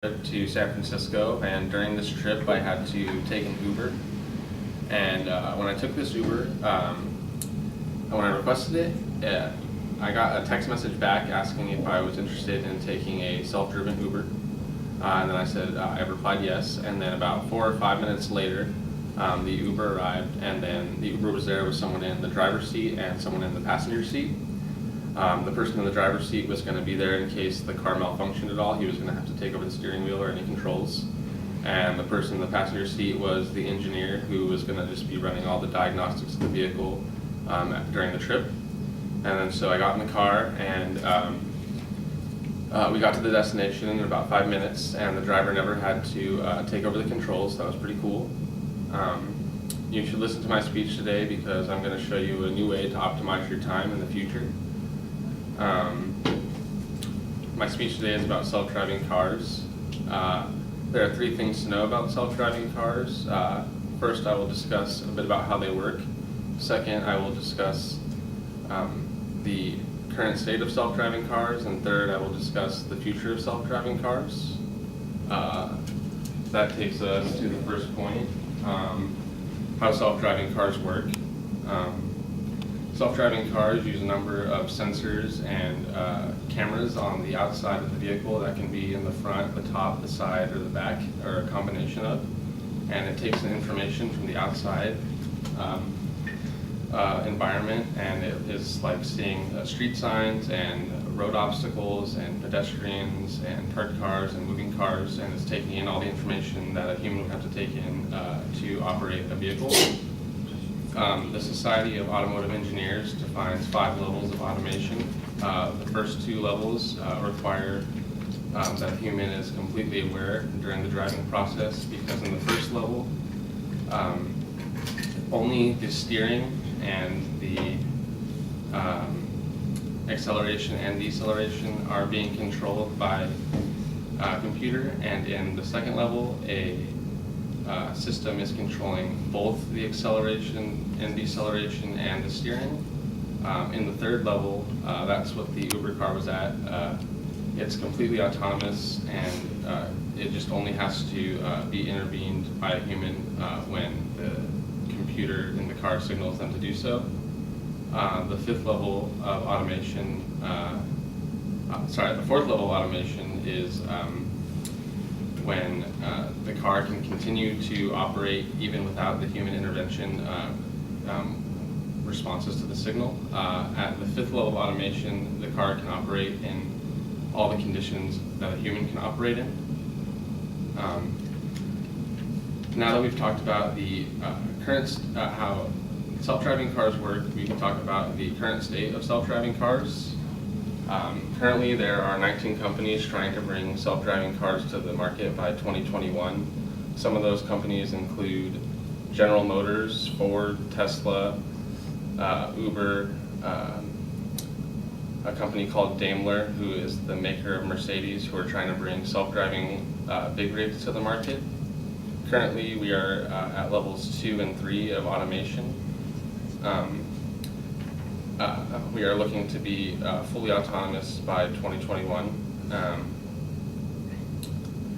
trip to San Francisco, and during this trip I had to take an Uber. And when I took this Uber, when I requested it, I got a text message back asking if I was interested in taking a self-driven Uber. And then I said, I replied yes, and then about 4 or 5 minutes later, the Uber arrived, and then the Uber was there with someone in the driver's seat and someone in the passenger seat. The person in the driver's seat was going to be there in case the car malfunctioned at all. He was going to have to take over the steering wheel or any controls. And the person in the passenger seat was the engineer who was going to just be running all the diagnostics of the vehicle during the trip. And then so I got in the car, and we got to the destination in about 5 minutes, and the driver never had to take over the controls. That was pretty cool. You should listen to my speech today because I'm going to show you a new way to optimize your time in the future. My speech today is about self-driving cars. There are 3 things to know about self-driving cars. First, I will discuss a bit about how they work. Second, I will discuss the current state of self-driving cars. And third, I will discuss the future of self-driving cars. That takes us to the first point, how self-driving cars work. Self-driving cars use a number of sensors and cameras on the outside of the vehicle that can be in the front, the top, the side, or the back, or a combination of. And it takes the information from the outside environment, and it is like seeing street signs and road obstacles and pedestrians and parked cars and moving cars, and it's taking in all the information that a human would have to take in to operate a vehicle. The Society of Automotive Engineers defines 5 levels of automation. The first 2 levels require that a human is completely aware during the driving process, because in the first level, only the steering and the acceleration and deceleration are being controlled by a computer, and in the second level, a system is controlling both the acceleration and deceleration and the steering. In the third level, that's what the Uber car was at. It's completely autonomous, and it just only has to be intervened by a human when the computer in the car signals them to do so. The fifth level of automation, the fourth level of automation is when the car can continue to operate even without the human intervention responses to the signal. At the fifth level of automation, the car can operate in all the conditions that a human can operate in. Now that we've talked about the how self-driving cars work, we can talk about the current state of self-driving cars. Currently, there are 19 companies trying to bring self-driving cars to the market by 2021. Some of those companies include General Motors, Ford, Tesla, Uber, a company called Daimler, who is the maker of Mercedes, who are trying to bring self-driving big rigs to the market. Currently, we are at levels 2 and 3 of automation. We are looking to be fully autonomous by 2021.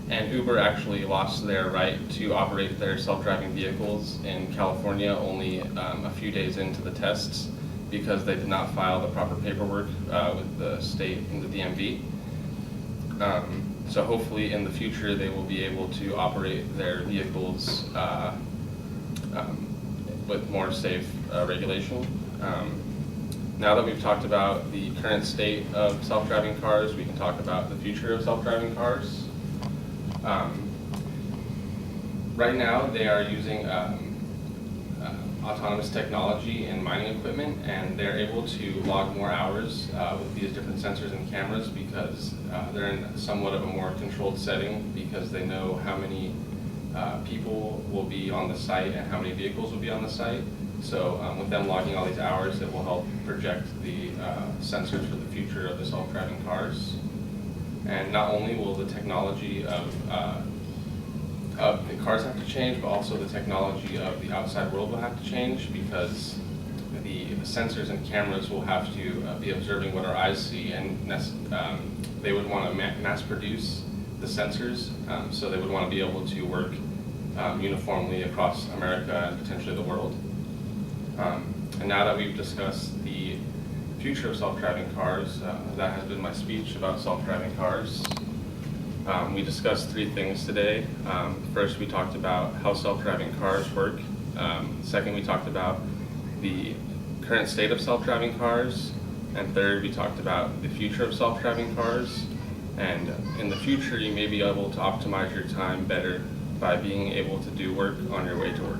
And Uber actually lost their right to operate their self-driving vehicles in California only a few days into the tests, because they did not file the proper paperwork with the state and the DMV. So hopefully in the future they will be able to operate their vehicles with more safe regulation. Now that we've talked about the current state of self-driving cars, we can talk about the future of self-driving cars. Right now, they are using autonomous technology in mining equipment, and they're able to log more hours with these different sensors and cameras, because they're in somewhat of a more controlled setting, because they know how many people will be on the site and how many vehicles will be on the site. So with them logging all these hours, it will help project the sensors for the future of the self-driving cars. And not only will the technology of the cars have to change, but also the technology of the outside world will have to change, because the sensors and cameras will have to be observing what our eyes see, and they would want to mass produce the sensors, so they would want to be able to work uniformly across America and potentially the world. And now that we've discussed the future of self-driving cars, that has been my speech about self-driving cars. We discussed three things today. First, we talked about how self-driving cars work. Second, we talked about the current state of self-driving cars. And third, we talked about the future of self-driving cars. And in the future, you may be able to optimize your time better by being able to do work on your way to work.